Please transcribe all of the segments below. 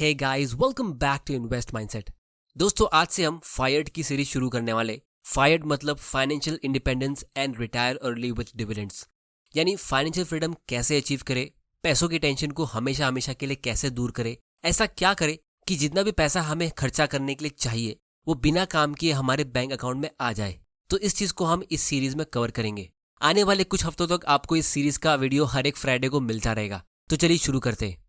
Hey guys, welcome back to invest mindset. दोस्तों, आज से हम फायर्ड की सीरीज शुरू करने वाले। फायर्ड मतलब financial independence and retire early with dividends, यानी फाइनेंशियल फ्रीडम कैसे अचीव करे, पैसों की टेंशन को हमेशा हमेशा के लिए कैसे दूर करे, ऐसा क्या करे कि जितना भी पैसा हमें खर्चा करने के लिए चाहिए वो बिना काम किए हमारे बैंक अकाउंट में आ जाए। तो इस चीज को हम इस सीरीज में कवर करेंगे। आने वाले कुछ हफ्तों तक आपको इस सीरीज का वीडियो हर एक फ्राइडे को मिलता रहेगा। तो चलिए शुरू करते हैं।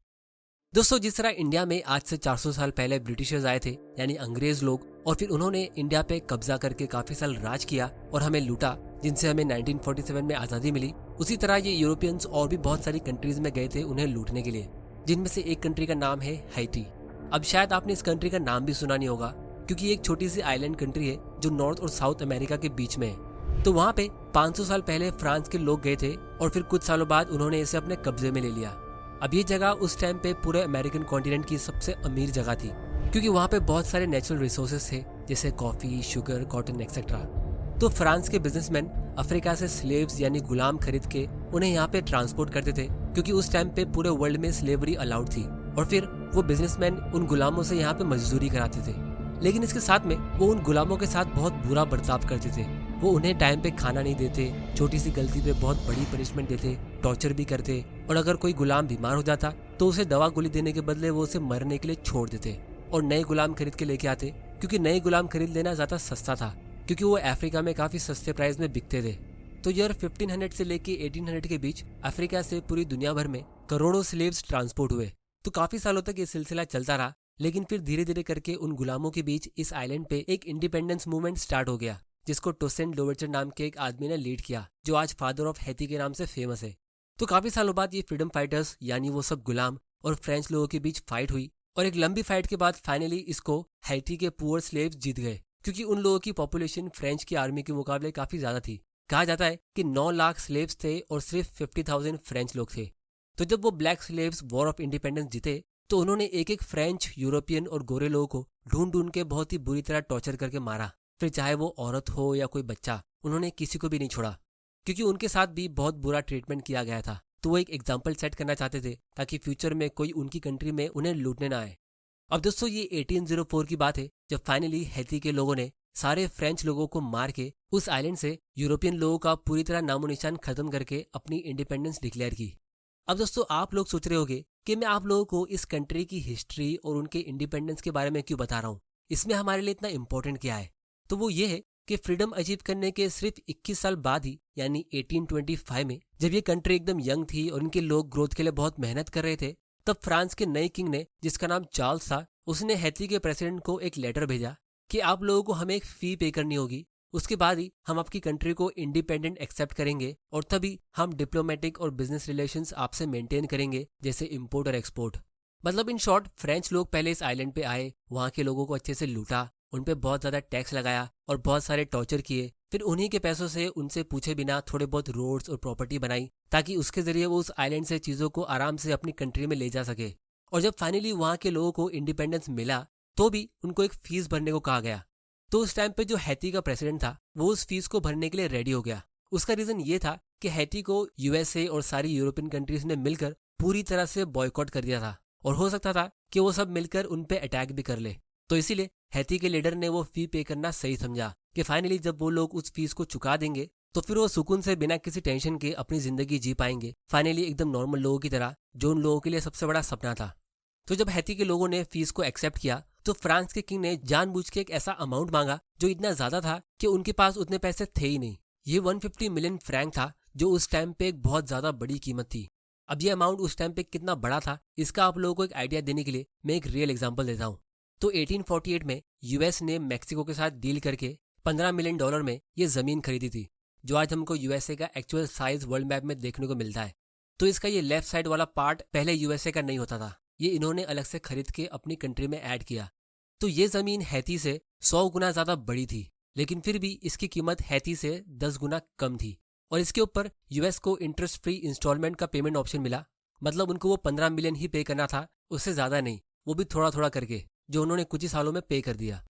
दोस्तों, जिस तरह इंडिया में आज से 400 साल पहले ब्रिटिशर्स आए थे, यानी अंग्रेज लोग, और फिर उन्होंने इंडिया पे कब्जा करके काफी साल राज किया और हमें लूटा, जिनसे हमें 1947 में आज़ादी मिली, उसी तरह ये यूरोपियंस और भी बहुत सारी कंट्रीज में गए थे उन्हें लूटने के लिए, जिनमें से एक कंट्री का नाम है हैटी। अब शायद आपने इस कंट्री का नाम भी सुना नहीं होगा, क्योंकि ये एक छोटी सी आइलैंड कंट्री है जो नॉर्थ और साउथ अमेरिका के बीच में है। तो वहाँ पे 500 साल पहले फ्रांस के लोग गए थे और फिर कुछ सालों बाद उन्होंने इसे अपने कब्जे में ले लिया। अब ये जगह उस टाइम पे पूरे अमेरिकन कॉन्टिनेंट की सबसे अमीर जगह थी, क्योंकि वहाँ पे बहुत सारे नेचुरल रिसोर्सेज थे, जैसे कॉफी, शुगर, कॉटन एक्सेट्रा। तो फ्रांस के बिजनेसमैन अफ्रीका से स्लेव्स यानी गुलाम खरीद के उन्हें यहाँ पे ट्रांसपोर्ट करते थे, क्योंकि उस टाइम पे पूरे वर्ल्ड में स्लेवरी अलाउड थी। और फिर वो बिजनेसमैन उन गुलामों से यहाँ पे मजदूरी कराते थे, लेकिन इसके साथ में वो उन गुलामों के साथ बहुत बुरा बर्ताव करते थे। वो उन्हें टाइम पे खाना नहीं देते, छोटी सी गलती पे बहुत बड़ी पनिशमेंट देते, टॉर्चर भी करते, और अगर कोई गुलाम बीमार हो जाता तो उसे दवा गोली देने के बदले वो उसे मरने के लिए छोड़ देते और नए गुलाम खरीद के लेके आते, क्योंकि नए गुलाम खरीद लेना ज्यादा सस्ता था, क्योंकि वो अफ्रीका में काफी सस्ते प्राइस में बिकते थे। तो ईयर 1500 से लेके 1800 के बीच अफ्रीका से पूरी दुनिया भर में करोड़ों स्लेव्स ट्रांसपोर्ट हुए। तो काफी सालों तक ये सिलसिला चलता रहा, लेकिन फिर धीरे धीरे करके उन गुलामों के बीच इस आइलैंड पे एक इंडिपेंडेंस मूवमेंट स्टार्ट हो गया, जिसको टोसेंट लोवेचर नाम के एक आदमी ने लीड किया, जो आज फादर ऑफ हैती के नाम से फेमस है। तो काफी सालों बाद ये फ्रीडम फाइटर्स यानी वो सब गुलाम और फ्रेंच लोगों के बीच फाइट हुई, और एक लंबी फाइट के बाद फाइनली इसको हैती के पुअर स्लेव्स जीत गए, क्योंकि उन लोगों की पॉपुलेशन फ्रेंच की आर्मी के मुकाबले काफी ज्यादा थी। कहा जाता है कि 9 लाख स्लेव्स थे और सिर्फ 50,000 फ्रेंच लोग थे। तो जब वो black slaves war of independence जीते, तो उन्होंने एक एक फ्रेंच, यूरोपियन और गोरे लोगों को ढूंढ ढूंढ के बहुत ही बुरी तरह टॉर्चर करके मारा। फिर चाहे वो औरत हो या कोई बच्चा, उन्होंने किसी को भी नहीं छोड़ा, क्योंकि उनके साथ भी बहुत बुरा ट्रीटमेंट किया गया था। तो वो एक एग्जाम्पल सेट करना चाहते थे, ताकि फ्यूचर में कोई उनकी कंट्री में उन्हें लूटने ना आए। अब दोस्तों, ये 1804 की बात है, जब फाइनली हैती के लोगों ने सारे फ्रेंच लोगों को मार के उस आइलैंड से यूरोपियन लोगों का पूरी तरह नामो निशान खत्म करके अपनी इंडिपेंडेंस डिक्लेयर की। अब दोस्तों, आप लोग सोच रहे होंगे कि मैं आप लोगों को इस कंट्री की हिस्ट्री और उनके इंडिपेंडेंस के बारे में क्यों बता रहा हूँ, इसमें हमारे लिए इतना इंपॉर्टेंट क्या है। तो वो ये है कि फ्रीडम अचीव करने के सिर्फ 21 साल बाद ही, यानी 1825 में, जब ये कंट्री एकदम यंग थी और इनके लोग ग्रोथ के लिए बहुत मेहनत कर रहे थे, तब फ्रांस के नए किंग ने, जिसका नाम चार्ल्स था, उसने हैती के प्रेसिडेंट को एक लेटर भेजा कि आप लोगों को हमें एक फी पे करनी होगी, उसके बाद ही हम आपकी कंट्री को इंडिपेंडेंट एक्सेप्ट करेंगे, और तभी हम डिप्लोमेटिक और बिजनेस रिलेशंस आपसे मेंटेन करेंगे, जैसे इंपोर्ट और एक्सपोर्ट। मतलब इन शॉर्ट, फ्रेंच लोग पहले इस आइलैंड पे आए, वहाँ के लोगों को अच्छे से लूटा, उन पे बहुत ज्यादा टैक्स लगाया और बहुत सारे टॉर्चर किए। फिर उन्हीं के पैसों से उनसे पूछे बिना थोड़े बहुत रोड्स और प्रॉपर्टी बनाई, ताकि उसके जरिए वो उस आइलैंड से चीजों को आराम से अपनी कंट्री में ले जा सके। और जब फाइनली वहाँ के लोगों को इंडिपेंडेंस मिला, तो भी उनको एक फीस भरने को कहा गया। तो उस टाइम पे जो हैती का प्रेसिडेंट था, वो उस फीस को भरने के लिए रेडी हो गया। उसका रीजन ये था कि हैती को यूएसए और सारी यूरोपियन कंट्रीज ने मिलकर पूरी तरह से बॉयकॉट कर दिया था, और हो सकता था कि वो सब मिलकर उन पे अटैक भी कर ले। तो इसीलिए हैती के लीडर ने वो फी पे करना सही समझा कि फाइनली जब वो लोग उस फीस को चुका देंगे, तो फिर वो सुकून से बिना किसी टेंशन के अपनी जिंदगी जी पाएंगे, फाइनली एकदम नॉर्मल लोगों की तरह, जो उन लोगों के लिए सबसे बड़ा सपना था। तो जब हैती के लोगों ने फीस को एक्सेप्ट किया, तो फ्रांस के किंग ने जानबूझ के एक ऐसा अमाउंट मांगा जो इतना ज्यादा था कि उनके पास उतने पैसे थे ही नहीं। ये 150 मिलियन फ्रैंक था, जो उस टाइम पे एक बहुत ज्यादा बड़ी कीमत थी। अब ये अमाउंट उस टाइम पे कितना बड़ा था, इसका आप लोगों को एक आइडिया देने के लिए मैं एक रियल एग्जांपल देता हूँ। तो 1848 में यूएस ने मैक्सिको के साथ डील करके $15 मिलियन में ये जमीन खरीदी थी, जो आज हमको यूएसए का एक्चुअल साइज वर्ल्ड मैप में देखने को मिलता है। तो इसका ये लेफ्ट साइड वाला पार्ट पहले यूएसए का नहीं होता था, ये इन्होंने अलग से खरीद के अपनी कंट्री में ऐड किया। तो ये जमीन हैती से 100 गुना ज्यादा बड़ी थी, लेकिन फिर भी इसकी कीमत हैती से 10 गुना कम थी। और इसके ऊपर यूएस को इंटरेस्ट फ्री इंस्टॉलमेंट का पेमेंट ऑप्शन मिला, मतलब उनको वो 15 मिलियन ही पे करना था, उससे ज्यादा नहीं, वो भी थोड़ा थोड़ा करके, जो उन्होंने कुछ ही सालों में पे कर दिया।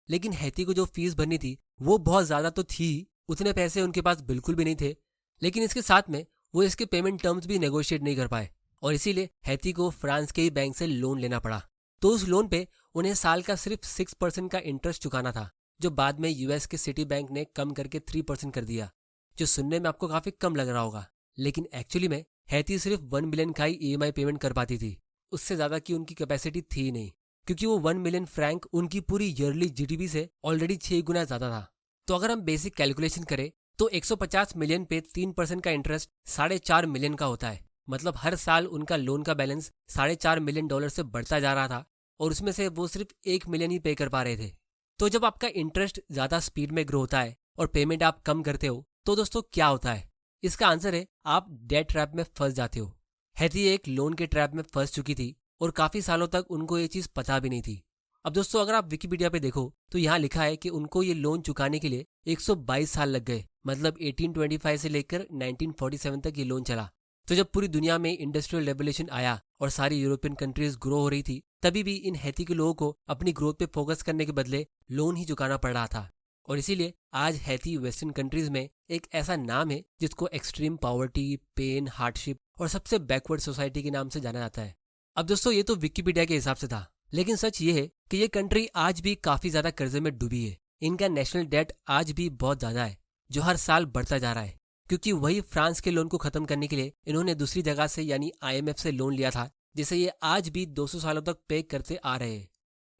लेकिन हैती को जो फीस भरनी थी वो बहुत ज्यादा तो थी, उतने पैसे उनके पास बिल्कुल भी नहीं थे, लेकिन इसके साथ में वो इसके पेमेंट टर्म्स भी नेगोशिएट नहीं कर पाए, और इसीलिए हैती को फ्रांस के ही बैंक से लोन लेना पड़ा। तो उस लोन पे उन्हें साल का सिर्फ 6% का इंटरेस्ट चुकाना था, जो बाद में यूएस के सिटी बैंक ने कम करके 3% कर दिया, जो सुनने में आपको काफी कम लग रहा होगा। लेकिन एक्चुअली में हैती सिर्फ 1 मिलियन का ही ईएमआई पेमेंट कर पाती थी, उससे ज्यादा की उनकी कैपेसिटी थी ही नहीं, क्योंकि वो 1 मिलियन फ्रैंक उनकी पूरी ईयरली जीडीपी से ऑलरेडी 6 गुना ज्यादा था। तो अगर हम बेसिक कैलकुलेशन करें तो 150 मिलियन पे 3% का इंटरेस्ट 4.5 मिलियन का होता है। मतलब हर साल उनका लोन का बैलेंस $4.5 मिलियन से बढ़ता जा रहा था और उसमें से वो सिर्फ 1 मिलियन ही पे कर पा रहे थे। तो जब आपका इंटरेस्ट ज्यादा स्पीड में ग्रो होता है और पेमेंट आप कम करते हो तो दोस्तों क्या होता है? इसका आंसर है आप डेट ट्रैप में फंस जाते हो। हैती एक लोन के ट्रैप में फंस चुकी थी और काफी सालों तक उनको ये चीज पता भी नहीं थी। अब दोस्तों अगर आप विकिपीडिया पे देखो तो यहाँ लिखा है कि उनको ये लोन चुकाने के लिए 122 साल लग गए, मतलब 1825 से लेकर 1947 तक ये लोन चला। तो जब पूरी दुनिया में इंडस्ट्रियल रेवोल्यूशन आया और सारी यूरोपियन कंट्रीज ग्रो हो रही थी, तभी भी इन हैती के लोगों को अपनी ग्रोथ पे फोकस करने के बदले लोन ही चुकाना पड़ रहा था। और इसीलिए आज हैती वेस्टर्न कंट्रीज में एक ऐसा नाम है जिसको एक्सट्रीम पॉवर्टी, पेन, हार्डशिप और सबसे बैकवर्ड सोसाइटी के नाम से जाना जाता है। अब दोस्तों ये तो विकिपीडिया के हिसाब से था, लेकिन सच ये है कि ये कंट्री आज भी काफी ज्यादा कर्जे में डूबी है। इनका नेशनल डेट आज भी बहुत ज्यादा है, जो हर साल बढ़ता जा रहा है, क्योंकि वही फ्रांस के लोन को खत्म करने के लिए इन्होंने दूसरी जगह से यानी आईएमएफ से लोन लिया था, जिसे ये आज भी 200 सालों तक पे करते आ रहे हैं।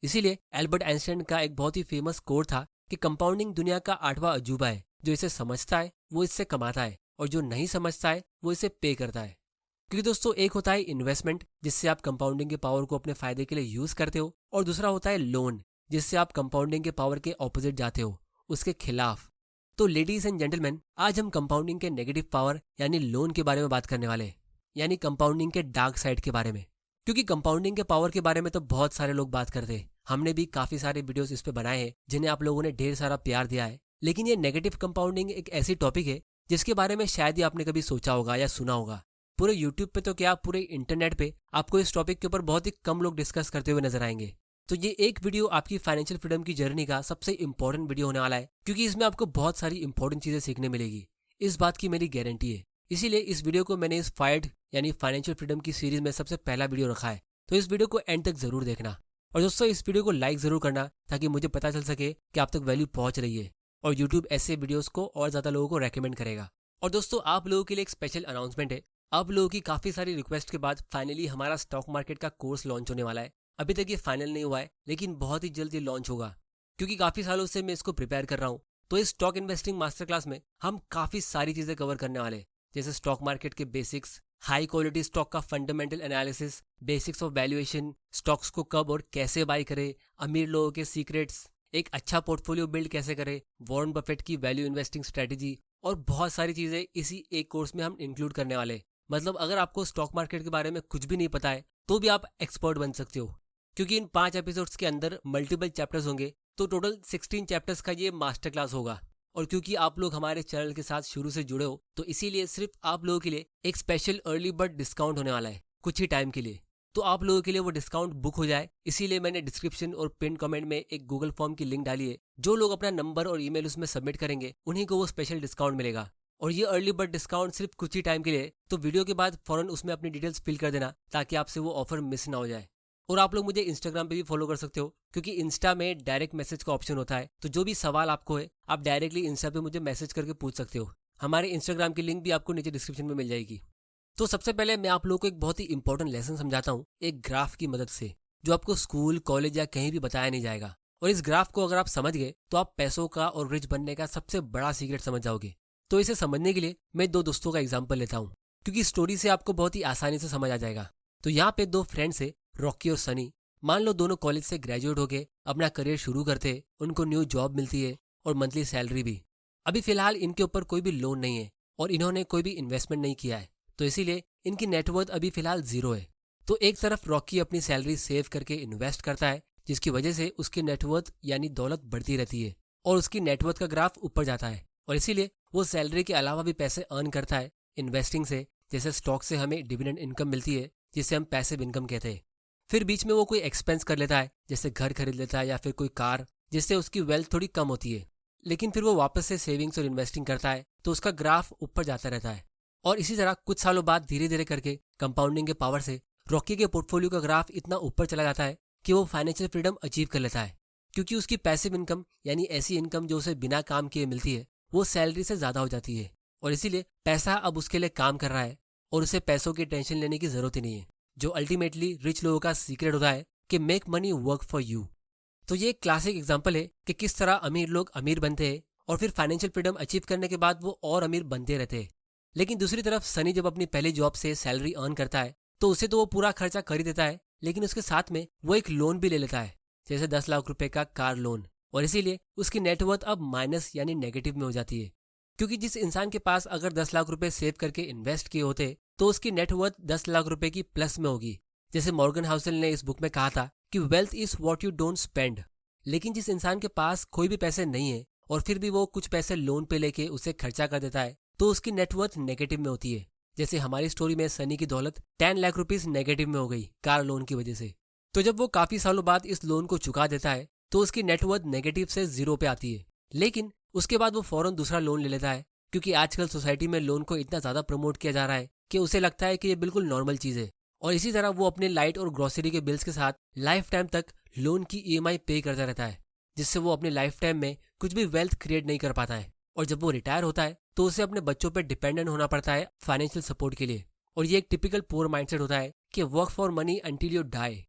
इसीलिए एल्बर्ट आइंस्टाइन का एक बहुत ही फेमस कोट था कि कंपाउंडिंग दुनिया का 8वां अजूबा है। जो इसे समझता है वो इससे कमाता है और जो नहीं समझता है वो इसे पे करता है। क्योंकि दोस्तों एक होता है इन्वेस्टमेंट, जिससे आप कंपाउंडिंग के पावर को अपने फायदे के लिए यूज करते हो, और दूसरा होता है लोन, जिससे आप कंपाउंडिंग के पावर के ऑपोजिट जाते हो, उसके खिलाफ। तो लेडीज एंड जेंटलमैन, आज हम कंपाउंडिंग के नेगेटिव पावर यानी लोन के बारे में बात करने वाले हैं, यानी कंपाउंडिंग के डार्क साइड के बारे में। क्योंकि कंपाउंडिंग के पावर के बारे में तो बहुत सारे लोग बात करते हैं, हमने भी काफी सारे वीडियोस इस पे बनाए हैं जिन्हें आप लोगों ने ढेर सारा प्यार दिया है। लेकिन ये नेगेटिव कंपाउंडिंग एक ऐसी टॉपिक है जिसके बारे में शायद ही आपने कभी सोचा होगा या सुना होगा। पूरे यूट्यूब पे तो क्या, पूरे इंटरनेट पे आपको इस टॉपिक के ऊपर बहुत ही कम लोग डिस्कस करते हुए नजर आएंगे। तो ये एक वीडियो आपकी फाइनेंशियल फ्रीडम की जर्नी का सबसे इंपॉर्टेंट वीडियो होने वाला है, क्योंकि इसमें आपको बहुत सारी इंपॉर्टेंट चीजें सीखने मिलेगी। इस बात की मेरी गारंटी है। इसीलिए इस वीडियो को मैंने इस फायर्ड यानी फाइनेंशियल फ्रीडम की सीरीज में सबसे पहला वीडियो रखा है। तो इस वीडियो को एंड तक जरूर देखना, और दोस्तों इस वीडियो को लाइक जरूर करना, ताकि मुझे पता चल सके कि आप तक वैल्यू पहुंच रही है और यूट्यूब ऐसे वीडियोस को और ज्यादा लोगों को रेकमेंड करेगा। और दोस्तों आप लोगों के लिए एक स्पेशल अनाउंसमेंट है। आप लोगों की काफी सारी रिक्वेस्ट के बाद फाइनली हमारा स्टॉक मार्केट का कोर्स लॉन्च होने वाला है। अभी तक ये फाइनल नहीं हुआ है, लेकिन बहुत ही जल्द ये लॉन्च होगा, क्योंकि काफी सालों से मैं इसको प्रिपेयर कर रहा हूँ। तो इस स्टॉक इन्वेस्टिंग मास्टर क्लास में हम काफी सारी चीजें कवर करने वाले, जैसे स्टॉक मार्केट के बेसिक्स, हाई क्वालिटी स्टॉक का fundamental analysis, basics of valuation, stocks को कब और कैसे बाय करें, अमीर लोगों के सीक्रेट्स, एक अच्छा पोर्टफोलियो बिल्ड कैसे करें, वॉरेन बफेट की वैल्यू इन्वेस्टिंग स्ट्रेटेजी, और बहुत सारी चीजें इसी एक कोर्स में हम इंक्लूड करने वाले। मतलब अगर आपको स्टॉक मार्केट के बारे में कुछ भी नहीं पता है तो भी आप एक्सपर्ट बन सकते हो, क्योंकि इन 5 एपिसोड्स के अंदर मल्टीपल चैप्टर्स होंगे। तो टोटल 16 चैप्टर्स का ये मास्टर क्लास होगा। और क्योंकि आप लोग हमारे चैनल के साथ शुरू से जुड़े हो, तो इसीलिए सिर्फ आप लोगों के लिए एक स्पेशल अर्ली बर्ड डिस्काउंट होने वाला है कुछ ही टाइम के लिए। तो आप लोगों के लिए वो डिस्काउंट बुक हो जाए, इसीलिए मैंने डिस्क्रिप्शन और पिन कमेंट में एक गूगल फॉर्म की लिंक डाली है। जो लोग अपना नंबर और ईमेल उसमें सबमिट करेंगे उन्हीं को वो स्पेशल डिस्काउंट मिलेगा। और ये अर्ली बर्ड डिस्काउंट सिर्फ कुछ ही टाइम के लिए, तो वीडियो के बाद फौरन उसमें अपनी डिटेल्स फिल कर देना, ताकि आपसे वो ऑफर मिस ना हो जाए। और आप लोग मुझे इंस्टाग्राम पे भी फॉलो कर सकते हो, क्योंकि इंस्टा में डायरेक्ट मैसेज का ऑप्शन होता है। तो जो भी सवाल आपको है आप डायरेक्टली इंस्टा पे मुझे मैसेज करके पूछ सकते हो। हमारे इंस्टाग्राम की लिंक भी आपको नीचे डिस्क्रिप्शन में मिल जाएगी। तो सबसे पहले मैं आप लोगों को एक बहुत ही इंपॉर्टेंट लेसन समझाता हूँ एक ग्राफ की मदद से, जो आपको स्कूल, कॉलेज या कहीं भी बताया नहीं जाएगा। और इस ग्राफ को अगर आप समझ गए तो आप पैसों का और रिच बनने का सबसे बड़ा सीक्रेट समझ जाओगे। तो इसे समझने के लिए मैं 2 दोस्तों का एग्जाम्पल लेता हूँ, क्योंकि स्टोरी से आपको बहुत ही आसानी से समझ आ जाएगा। तो यहाँ पे 2 फ्रेंड्स है, रॉकी और सनी। मान लो दोनों कॉलेज से ग्रेजुएट होके अपना करियर शुरू करते हैं, उनको न्यू जॉब मिलती है और मंथली सैलरी भी। अभी फिलहाल इनके ऊपर कोई भी लोन नहीं है और इन्होंने कोई भी इन्वेस्टमेंट नहीं किया है, तो इसीलिए इनकी नेटवर्थ अभी फिलहाल 0 है। तो एक तरफ रॉकी अपनी सैलरी सेव करके इन्वेस्ट करता है, जिसकी वजह से उसकी नेटवर्थ यानी दौलत बढ़ती रहती है और उसकी नेटवर्थ का ग्राफ ऊपर जाता है। और इसीलिए वो सैलरी के अलावा भी पैसे अर्न करता है इन्वेस्टिंग से। जैसे स्टॉक से हमें डिविडेंड इनकम मिलती है, जिसे हम पैसिव इनकम कहते हैं। फिर बीच में वो कोई एक्सपेंस कर लेता है, जैसे घर खरीद लेता है या फिर कोई कार, जिससे उसकी वेल्थ थोड़ी कम होती है। लेकिन फिर वो वापस से सेविंग्स और इन्वेस्टिंग करता है, तो उसका ग्राफ ऊपर जाता रहता है। और इसी तरह कुछ सालों बाद धीरे धीरे करके कंपाउंडिंग के पावर से रॉकी के पोर्टफोलियो का ग्राफ इतना ऊपर चला जाता है कि वो फाइनेंशियल फ्रीडम अचीव कर लेता है, क्योंकि उसकी पैसिव इनकम यानी ऐसी इनकम जो उसे बिना काम किए मिलती है वो सैलरी से ज़्यादा हो जाती है, और इसीलिए पैसा अब उसके लिए काम कर रहा है और उसे पैसों की टेंशन लेने की ज़रूरत ही नहीं है, जो अल्टीमेटली रिच लोगों का सीक्रेट होता है कि make money work for you. तो ये एक क्लासिक एग्जाम्पल है कि किस तरह अमीर लोग अमीर बनते हैं और फिर फाइनेंशियल फ्रीडम अचीव करने के बाद वो और अमीर बनते रहते हैं। लेकिन दूसरी तरफ सनी जब अपनी पहली जॉब से सैलरी अर्न करता है तो उसे तो वो पूरा खर्चा कर ही देता है, लेकिन उसके साथ में वो एक लोन भी ले लेता है, जैसे 10 लाख रुपए का कार लोन, और इसीलिए उसकी नेटवर्थ अब माइनस यानी नेगेटिव में हो जाती है। क्योंकि जिस इंसान के पास अगर 10 लाख रुपए सेव करके इन्वेस्ट किए होते तो उसकी नेटवर्थ 10 लाख रुपए की प्लस में होगी। जैसे मॉर्गन हाउसल ने इस बुक में कहा था कि wealth is what you don't spend. लेकिन जिस इंसान के पास कोई भी पैसे नहीं है और फिर भी वो कुछ पैसे लोन पे लेके उसे खर्चा कर देता है तो उसकी नेटवर्थ नेगेटिव में होती है। जैसे हमारी स्टोरी में सनी की दौलत 10 लाख रुपीस नेगेटिव में हो गई कार लोन की वजह से। तो जब वो काफी सालों बाद इस लोन को चुका देता है तो उसकी नेटवर्थ नेगेटिव से 0 पे आती है। लेकिन उसके बाद वो फौरन दूसरा लोन ले लेता है, क्योंकि आजकल सोसाइटी में लोन को इतना ज्यादा प्रमोट किया जा रहा है कि उसे लगता है कि ये बिल्कुल नॉर्मल चीज है, और इसी तरह वो अपने लाइट और ग्रोसरी के बिल्स के साथ लाइफ टाइम तक लोन की EMI पे करता रहता है, जिससे वो अपने लाइफ टाइम में कुछ भी वेल्थ क्रिएट नहीं कर पाता है। और जब वो रिटायर होता है तो उसे अपने बच्चों पर डिपेंडेंट होना पड़ता है फाइनेंशियल सपोर्ट के लिए, और ये एक टिपिकल पुअर माइंडसेट होता है कि work for money until you die.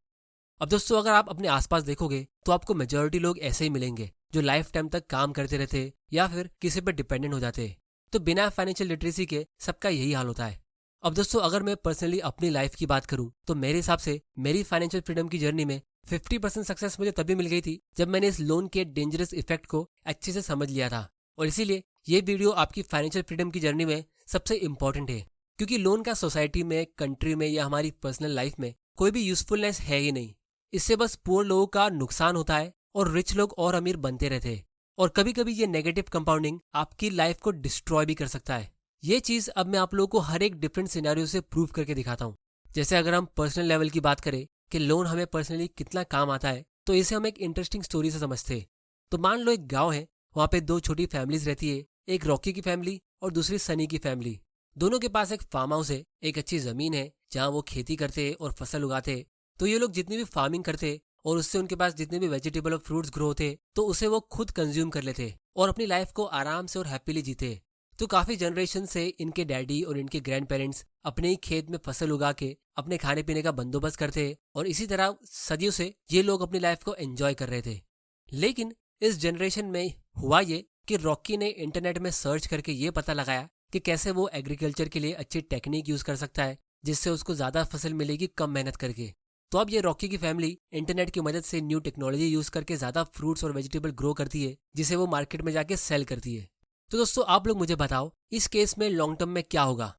अब दोस्तों, अगर आप अपने आसपास देखोगे तो आपको मेजोरिटी लोग ऐसे ही मिलेंगे जो लाइफ टाइम तक काम करते रहते या फिर किसी पर डिपेंडेंट हो जाते हैं। तो बिना फाइनेंशियल लिटरेसी के सबका यही हाल होता है। अब दोस्तों, अगर मैं पर्सनली अपनी लाइफ की बात करूं तो मेरे हिसाब से मेरी फाइनेंशियल फ्रीडम की जर्नी में 50% सक्सेस मुझे तभी मिल गई थी जब मैंने इस लोन के डेंजरस इफेक्ट को अच्छे से समझ लिया था। और इसीलिए ये वीडियो आपकी फाइनेंशियल फ्रीडम की जर्नी में सबसे इंपॉर्टेंट है, क्योंकि लोन का सोसाइटी में, कंट्री में या हमारी पर्सनल लाइफ में कोई भी यूजफुलनेस है ही नहीं। इससे बस पुअर लोगों का नुकसान होता है और रिच लोग और अमीर बनते रहते हैं, और कभी कभी ये नेगेटिव कंपाउंडिंग आपकी लाइफ को डिस्ट्रॉय भी कर सकता है। ये चीज अब मैं आप लोगों को हर एक डिफरेंट सिनेरियो से प्रूव करके दिखाता हूँ। जैसे अगर हम पर्सनल लेवल की बात करें कि लोन हमें पर्सनली कितना काम आता है, तो इसे हम एक इंटरेस्टिंग स्टोरी से समझते हैं। तो मान लो एक गांव है, वहाँ पे 2 छोटी फैमिलीज रहती है, एक रॉकी की फैमिली और दूसरी सनी की फैमिली। दोनों के पास एक फार्म हाउस है, एक अच्छी जमीन है जहाँ वो खेती करते हैं और फसल उगाते हैं। तो ये लोग जितनी भी फार्मिंग करते हैं और उससे उनके पास जितने भी वेजिटेबल और फ्रूट्स ग्रो होते तो उसे वो खुद कंज्यूम कर लेते और अपनी लाइफ को आराम से और हैप्पीली जीते। तो काफी जनरेशन से इनके डैडी और इनके ग्रैंड पेरेंट्स अपने ही खेत में फसल उगा के अपने खाने पीने का बंदोबस्त करते और इसी तरह सदियों से ये लोग अपनी लाइफ को एंजॉय कर रहे थे। लेकिन इस जनरेशन में हुआ ये कि रॉकी ने इंटरनेट में सर्च करके ये पता लगाया कि कैसे वो एग्रीकल्चर के लिए अच्छी टेक्निक यूज कर सकता है जिससे उसको ज्यादा फसल मिलेगी कम मेहनत करके। तो अब ये रॉकी की फैमिली इंटरनेट की मदद से न्यू टेक्नोलॉजी यूज करके ज्यादा फ्रूट्स और वेजिटेबल ग्रो करती है, जिसे वो मार्केट में जाके सेल करती है। तो दोस्तों, आप लोग मुझे बताओ इस केस में लॉन्ग टर्म में क्या होगा।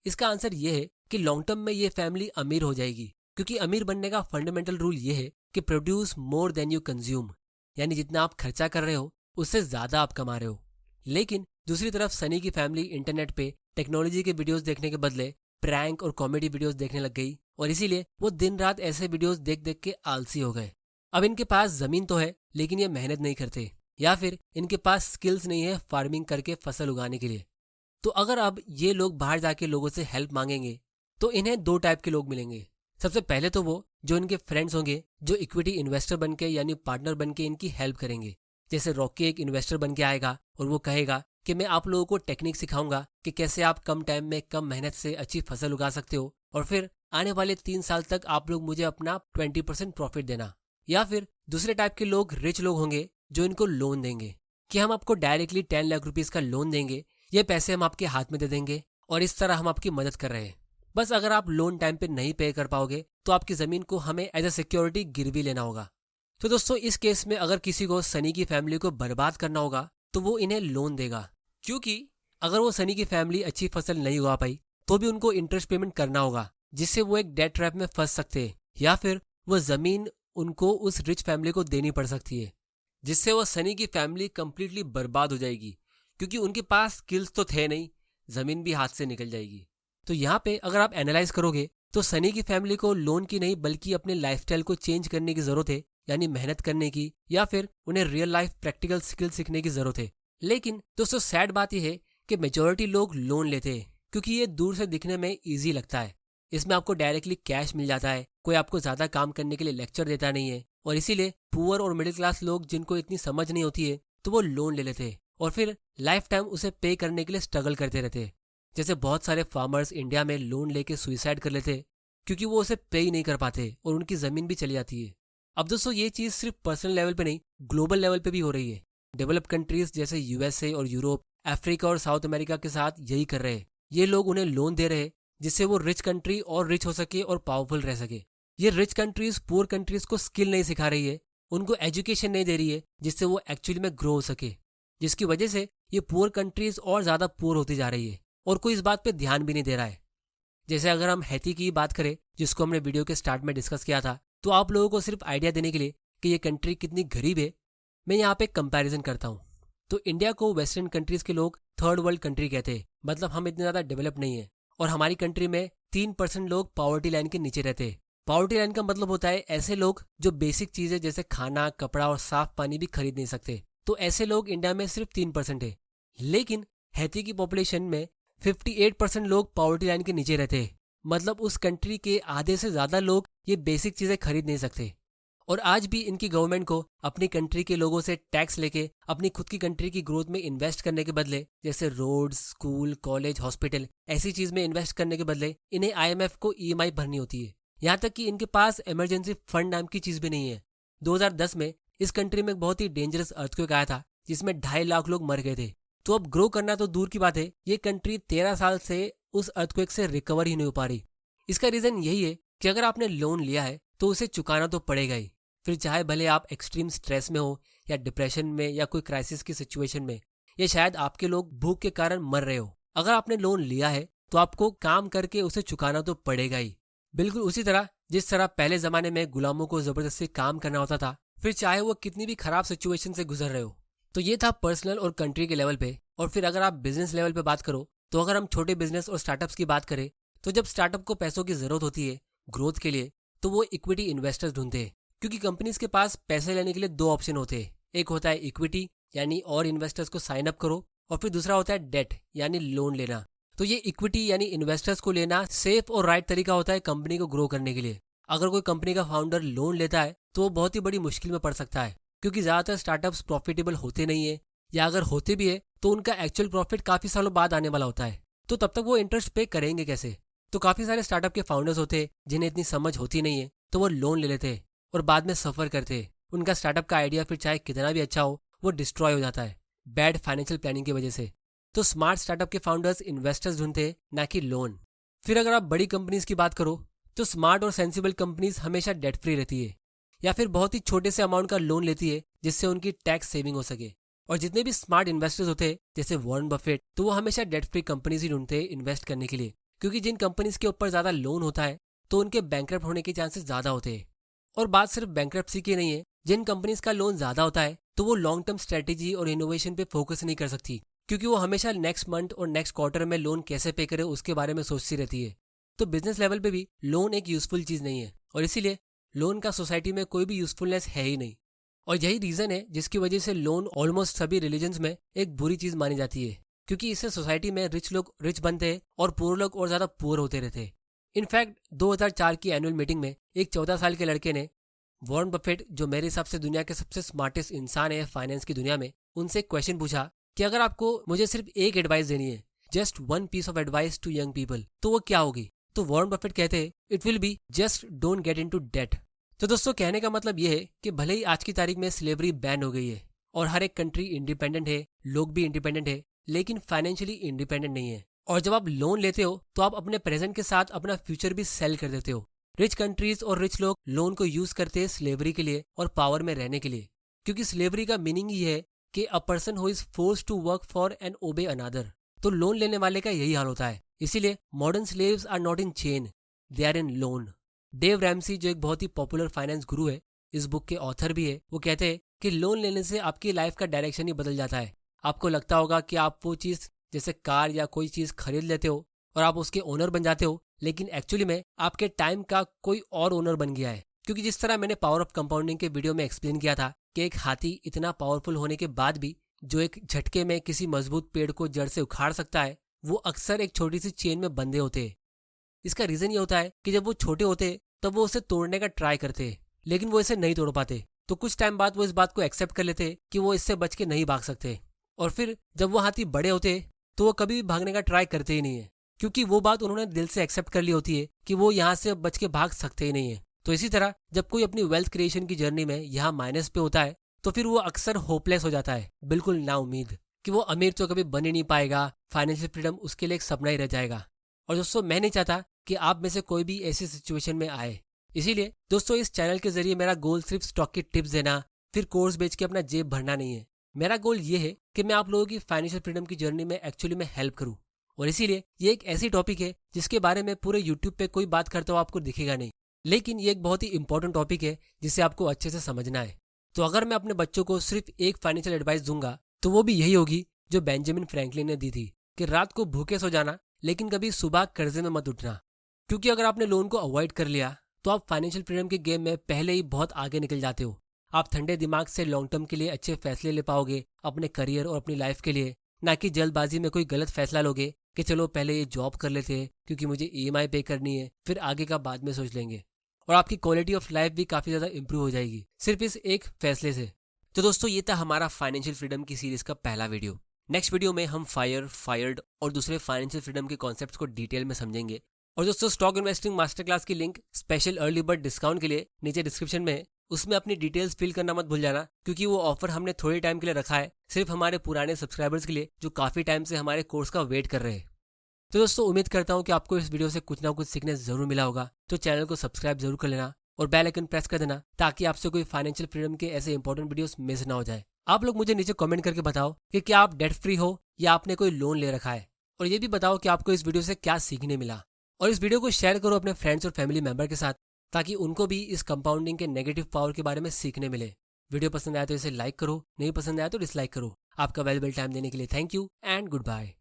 इसका आंसर ये है कि लॉन्ग टर्म में ये फैमिली अमीर हो जाएगी, क्योंकि अमीर बनने का फंडामेंटल रूल ये है कि produce more than you consume, यानी जितना आप खर्चा कर रहे हो उससे ज्यादा आप कमा रहे हो। लेकिन दूसरी तरफ सनी की फैमिली इंटरनेट पे टेक्नोलॉजी के वीडियोस देखने के बदले प्रैंक और कॉमेडी वीडियोस देखने लग गई, और इसीलिए वो दिन रात ऐसे वीडियोस देख देख के आलसी हो गए। अब इनके पास जमीन तो है लेकिन ये मेहनत नहीं करते, या फिर इनके पास स्किल्स नहीं है फार्मिंग करके फसल उगाने के लिए। तो अगर अब ये लोग बाहर जाके लोगों से हेल्प मांगेंगे तो इन्हें 2 टाइप के लोग मिलेंगे। सबसे पहले तो वो जो इनके फ्रेंड्स होंगे जो इक्विटी इन्वेस्टर बनके यानी पार्टनर बनके इनकी हेल्प करेंगे। जैसे रॉकी एक इन्वेस्टर बन के आएगा और वो कहेगा कि मैं आप लोगों को टेक्निक सिखाऊंगा कि कैसे आप कम टाइम में कम मेहनत से अच्छी फसल उगा सकते हो, और फिर आने वाले 3 साल तक आप लोग मुझे अपना 20% प्रॉफिट देना। या फिर दूसरे टाइप के लोग रिच लोग होंगे जो इनको लोन देंगे कि हम आपको डायरेक्टली 10 लाख रुपीस का लोन देंगे, ये पैसे हम आपके हाथ में दे देंगे और इस तरह हम आपकी मदद कर रहे हैं। बस अगर आप लोन टाइम पे नहीं पे कर पाओगे तो आपकी जमीन को हमें एज ए सिक्योरिटी गिरवी लेना होगा। तो दोस्तों, इस केस में अगर किसी को सनी की फैमिली को बर्बाद करना होगा तो वो इन्हें लोन देगा, क्योंकि अगर वो सनी की फैमिली अच्छी फसल नहीं उगा पाई तो भी उनको इंटरेस्ट पेमेंट करना होगा, जिससे वो एक डेट ट्रैप में फंस सकते हैं, या फिर वो जमीन उनको उस रिच फैमिली को देनी पड़ सकती है, जिससे वो सनी की फैमिली कंप्लीटली बर्बाद हो जाएगी, क्योंकि उनके पास स्किल्स तो थे नहीं, जमीन भी हाथ से निकल जाएगी। तो यहाँ पे अगर आप एनालाइज करोगे तो सनी की फैमिली को लोन की नहीं बल्कि अपने लाइफस्टाइल को चेंज करने की जरूरत है, यानी मेहनत करने की, या फिर उन्हें रियल लाइफ प्रैक्टिकल स्किल सीखने की जरूरत है। लेकिन दोस्तों, सैड बात यह है कि मेजोरिटी लोग लोन लेते हैं क्योंकि ये दूर से दिखने में ईजी लगता है। इसमें आपको डायरेक्टली कैश मिल जाता है, कोई आपको ज़्यादा काम करने के लिए लेक्चर देता नहीं है, और इसीलिए पुअर और मिडिल क्लास लोग जिनको इतनी समझ नहीं होती है तो वो लोन ले लेते हैं और फिर लाइफ टाइम उसे पे करने के लिए स्ट्रगल करते रहते हैं। जैसे बहुत सारे फार्मर्स इंडिया में लोन लेके सुइसाइड कर लेते क्योंकि वो उसे पे ही नहीं कर पाते और उनकी ज़मीन भी चली जाती है। अब दोस्तों ये चीज़ सिर्फ पर्सनल लेवल पे नहीं, ग्लोबल लेवल पे भी हो रही है। डेवलप कंट्रीज जैसे यूएसए और यूरोप, अफ्रीका और साउथ अमेरिका के साथ यही कर रहे हैं। ये लोग उन्हें लोन दे रहे हैं जिससे वो रिच कंट्री और रिच हो सके और पावरफुल रह सके। ये रिच कंट्रीज पुअर कंट्रीज को स्किल नहीं सिखा रही है, उनको एजुकेशन नहीं दे रही है जिससे वो एक्चुअली में ग्रो हो सके, जिसकी वजह से ये पुअर कंट्रीज और ज़्यादा पुअर होती जा रही है और कोई इस बात पे ध्यान भी नहीं दे रहा है। जैसे अगर हम हैती की बात करें, जिसको हमने वीडियो के स्टार्ट में डिस्कस किया था, तो आप लोगों को सिर्फ आइडिया देने के लिए कि ये कंट्री कितनी गरीब है, मैं यहाँ पे कंपैरिजन करता हूँ। तो इंडिया को वेस्टर्न कंट्रीज के लोग थर्ड वर्ल्ड कंट्री कहते हैं, मतलब हम इतने ज़्यादा डेवलप नहीं है, और हमारी कंट्री में 3% लोग पॉवर्टी लाइन के नीचे रहते हैं। पॉवर्टी लाइन का मतलब होता है ऐसे लोग जो बेसिक चीज़ें जैसे खाना, कपड़ा और साफ पानी भी खरीद नहीं सकते। तो ऐसे लोग इंडिया में सिर्फ 3% है। लेकिन हैती की पॉपुलेशन में 58% लोग पॉवर्टी लाइन के नीचे रहते हैं, मतलब उस कंट्री के आधे से ज़्यादा लोग ये बेसिक चीज़ें खरीद नहीं सकते। और आज भी इनकी गवर्नमेंट को अपनी कंट्री के लोगों से टैक्स लेके अपनी खुद की कंट्री की ग्रोथ में इन्वेस्ट करने के बदले, जैसे रोड्स, स्कूल, कॉलेज, हॉस्पिटल, ऐसी चीज़ में इन्वेस्ट करने के बदले इन्हें IMF को EMI भरनी होती है। यहाँ तक कि इनके पास इमरजेंसी फंड नाम की चीज़ भी नहीं है। 2010 में इस कंट्री में एक बहुत ही डेंजरस अर्थक्वेक आया था जिसमें 2.5 लाख लोग मर गए थे। तो अब ग्रो करना तो दूर की बात है, ये कंट्री 13 साल से उस अर्थक्वेक से रिकवर ही नहीं हो पा रही। इसका रीज़न यही है कि अगर आपने लोन लिया है तो उसे चुकाना तो पड़ेगा ही, फिर चाहे भले आप एक्सट्रीम स्ट्रेस में हो या डिप्रेशन में या कोई क्राइसिस की सिचुएशन में, या शायद आपके लोग भूख के कारण मर रहे हो। अगर आपने लोन लिया है तो आपको काम करके उसे चुकाना तो पड़ेगा ही। बिल्कुल उसी तरह जिस तरह पहले ज़माने में गुलामों को ज़बरदस्ती काम करना होता था, फिर चाहे वो कितनी भी खराब सिचुएशन से गुजर रहे हो। तो ये था पर्सनल और कंट्री के लेवल पे। और फिर अगर आप बिजनेस लेवल पे बात करो, तो अगर हम छोटे बिजनेस और स्टार्टअप्स की बात करें, तो जब स्टार्टअप को पैसों की ज़रूरत होती है ग्रोथ के लिए, तो वो इक्विटी इन्वेस्टर्स ढूंढते हैं, क्योंकि कंपनीज के पास पैसे लेने के लिए 2 ऑप्शन होते हैं। एक होता है इक्विटी, यानी और इन्वेस्टर्स को साइन अप करो, और फिर दूसरा होता है डेट, यानी लोन लेना। तो ये इक्विटी यानी इन्वेस्टर्स को लेना सेफ और राइट तरीका होता है कंपनी को ग्रो करने के लिए। अगर कोई कंपनी का फाउंडर लोन लेता है तो वो बहुत ही बड़ी मुश्किल में पड़ सकता है, क्योंकि ज़्यादातर स्टार्टअप्स प्रॉफिटेबल होते नहीं है, या अगर होते भी है तो उनका एक्चुअल प्रॉफिट काफ़ी सालों बाद आने वाला होता है। तो तब तक वो इंटरेस्ट पे करेंगे कैसे? तो काफ़ी सारे स्टार्टअप के फाउंडर्स होते हैं जिन्हें इतनी समझ होती नहीं है, तो वो लोन ले लेते हैं और बाद में सफ़र करते हैं। उनका स्टार्टअप का आइडिया फिर चाहे कितना भी अच्छा हो, वो डिस्ट्रॉय हो जाता है बैड फाइनेंशियल प्लानिंग की वजह से। तो स्मार्ट स्टार्टअप के फाउंडर्स इन्वेस्टर्स ढूंढते हैं, ना कि लोन। फिर अगर आप बड़ी कंपनीज की बात करो, तो स्मार्ट और सेंसिबल कंपनीज हमेशा डेट फ्री रहती है, या फिर बहुत ही छोटे से अमाउंट का लोन लेती है जिससे उनकी टैक्स सेविंग हो सके। और जितने भी स्मार्ट इन्वेस्टर्स होते हैं जैसे वॉरेन बफेट, तो वो हमेशा डेट फ्री कंपनीज ही ढूंढते हैं इन्वेस्ट करने के लिए, क्योंकि जिन कंपनीज के ऊपर ज़्यादा लोन होता है तो उनके बैंकरप्ट होने के चांसेस ज़्यादा होते हैं। और बात सिर्फ बैंकरप्सी की नहीं है, जिन कंपनीज का लोन ज़्यादा होता है तो वो लॉन्ग टर्म स्ट्रेटेजी और इनोवेशन पे फोकस नहीं कर सकती, क्योंकि वो हमेशा नेक्स्ट मंथ और नेक्स्ट क्वार्टर में लोन कैसे पे करे उसके बारे में सोचती रहती है। तो बिजनेस लेवल पे भी लोन एक यूजफुल चीज़ नहीं है, और इसीलिए लोन का सोसाइटी में कोई भी यूजफुलनेस है ही नहीं। और यही रीज़न है जिसकी वजह से लोन ऑलमोस्ट सभी रिलीजन्स में एक बुरी चीज़ मानी जाती है, क्योंकि इससे सोसाइटी में रिच लोग रिच बनते हैं और पुअर लोग और ज़्यादा पुअर होते रहते हैं। इनफैक्ट 2004 की एनुअल मीटिंग में एक 14 साल के लड़के ने वॉरेन बफेट, जो मेरे हिसाब से दुनिया के सबसे स्मार्टेस्ट इंसान है फाइनेंस की दुनिया में, उनसे एक क्वेश्चन पूछा कि अगर आपको मुझे सिर्फ एक एडवाइस देनी है, just 1 piece of advice to young people, तो वो क्या होगी? तो वॉरेन बफेट कहते हैं, it will be just don't get into debt. तो दोस्तों कहने का मतलब ये है कि भले ही आज की तारीख में स्लेवरी बैन हो गई है और हर एक कंट्री इंडिपेंडेंट है, लोग भी इंडिपेंडेंट है, लेकिन फाइनेंशियली इंडिपेंडेंट नहीं है। और जब आप लोन लेते हो तो आप अपने प्रेजेंट के साथ अपना फ्यूचर भी सेल कर देते हो। रिच कंट्रीज और रिच लोग लोन को यूज करते हैं स्लेवरी के लिए और पावर में रहने के लिए, क्योंकि स्लेवरी का मीनिंग ही है कि a person who is forced to work for and obey another. तो लोन लेने वाले का यही हाल होता है। इसीलिए modern slaves are not in chain, they are in loan. Dave Ramsey, जो एक बहुत ही पॉपुलर फाइनेंस गुरु है, इस बुक के ऑथर भी है, वो कहते हैं कि लोन लेने से आपकी लाइफ का डायरेक्शन ही बदल जाता है। आपको लगता होगा कि आप वो चीज़ जैसे कार या कोई चीज़ खरीद लेते हो और आप उसके ओनर बन जाते हो, लेकिन एक्चुअली में आपके टाइम का कोई और ओनर बन गया है। क्योंकि जिस तरह मैंने पावर ऑफ कंपाउंडिंग के वीडियो में एक्सप्लेन किया था कि एक हाथी इतना पावरफुल होने के बाद भी जो एक झटके में किसी मजबूत पेड़ को जड़ से उखाड़ सकता है, वो अक्सर एक छोटी सी चेन में बंधे होते हैं। इसका रीज़न ये होता है कि जब वो छोटे होते हैं तब वो उसे तोड़ने का ट्राई करते, लेकिन वो इसे नहीं तोड़ पाते। तो कुछ टाइम बाद वो इस बात को एक्सेप्ट कर लेते कि वो इससे बच के नहीं भाग सकते। और फिर जब वो हाथी बड़े होते तो वो कभी भी भागने का ट्राई करते ही नहीं है, क्योंकि वो बात उन्होंने दिल से एक्सेप्ट कर ली होती है कि वो यहाँ से अब बच के भाग सकते ही नहीं है। तो इसी तरह जब कोई अपनी वेल्थ क्रिएशन की जर्नी में यहाँ माइनस पे होता है तो फिर वो अक्सर होपलेस हो जाता है, बिल्कुल नाउम्मीद, कि वो अमीर तो कभी बन ही नहीं पाएगा, फाइनेंशियल फ्रीडम उसके लिए एक सपना ही रह जाएगा। और दोस्तों, मैं नहीं चाहता कि आप में से कोई भी ऐसी सिचुएशन में आए। इसीलिए दोस्तों, इस चैनल के जरिए मेरा गोल सिर्फ स्टॉक की टिप्स देना, फिर कोर्स बेच के अपना जेब भरना नहीं है। मेरा गोल ये है कि मैं आप लोगों की फाइनेंशियल फ्रीडम की जर्नी में एक्चुअली में हेल्प करूं। और इसीलिए ये एक ऐसी टॉपिक है जिसके बारे में पूरे यूट्यूब पे कोई बात करता हुआ आपको दिखेगा नहीं, लेकिन ये एक बहुत ही इंपॉर्टेंट टॉपिक है जिसे आपको अच्छे से समझना है। तो अगर मैं अपने बच्चों को सिर्फ एक फाइनेंशियल एडवाइस दूंगा तो वो भी यही होगी जो बेंजामिन फ्रैंकलिन ने दी थी, कि रात को भूखे सो जाना लेकिन कभी सुबह कर्जे में मत उठना। क्योंकि अगर आपने लोन को अवॉइड कर लिया तो आप फाइनेंशियल फ्रीडम के गेम में पहले ही बहुत आगे निकल जाते हो। आप ठंडे दिमाग से लॉन्ग टर्म के लिए अच्छे फैसले ले पाओगे अपने करियर और अपनी लाइफ के लिए, ना कि जल्दबाजी में कोई गलत फैसला लोगे कि चलो पहले ये जॉब कर लेते हैं क्योंकि मुझे EMI पे करनी है, फिर आगे का बाद में सोच लेंगे। और आपकी क्वालिटी ऑफ लाइफ भी काफ़ी ज़्यादा इंप्रूव हो जाएगी सिर्फ इस एक फैसले से। तो दोस्तों, ये था हमारा फाइनेंशियल फ्रीडम की सीरीज का पहला वीडियो। नेक्स्ट वीडियो में हम फायर्ड और दूसरे फाइनेंशियल फ्रीडम के कॉन्सेप्ट्स को डिटेल में समझेंगे। और दोस्तों, स्टॉक इन्वेस्टिंग मास्टर क्लास की link special early bird discount के लिए नीचे डिस्क्रिप्शन में है, उसमें अपनी डिटेल्स फिल करना मत भूल जाना, क्योंकि वो ऑफर हमने थोड़े टाइम के लिए रखा है, सिर्फ हमारे पुराने सब्सक्राइबर्स के लिए जो काफ़ी टाइम से हमारे कोर्स का वेट कर रहे हैं। तो दोस्तों, उम्मीद करता हूँ कि आपको इस वीडियो से कुछ ना कुछ सीखने जरूर मिला होगा। तो चैनल को सब्सक्राइब जरूर कर लेना और बेल आइकन प्रेस कर देना ताकि आपसे कोई फाइनेंशियल फ्रीडम के ऐसे इंपॉर्टेंट वीडियोस मिस ना हो जाए। आप लोग मुझे नीचे कमेंट करके बताओ कि क्या आप डेट फ्री हो या आपने कोई लोन ले रखा है, और ये भी बताओ कि आपको इस वीडियो से क्या सीखने मिला। और इस वीडियो को शेयर करो अपने फ्रेंड्स और फैमिली मेंबर के साथ, ताकि उनको भी इस कंपाउंडिंग के नेगेटिव पावर के बारे में सीखने मिले। वीडियो पसंद आया तो इसे लाइक करो, नहीं पसंद आया तो डिसलाइक करो। आपका वैल्यूएबल टाइम देने के लिए thank you and good bye.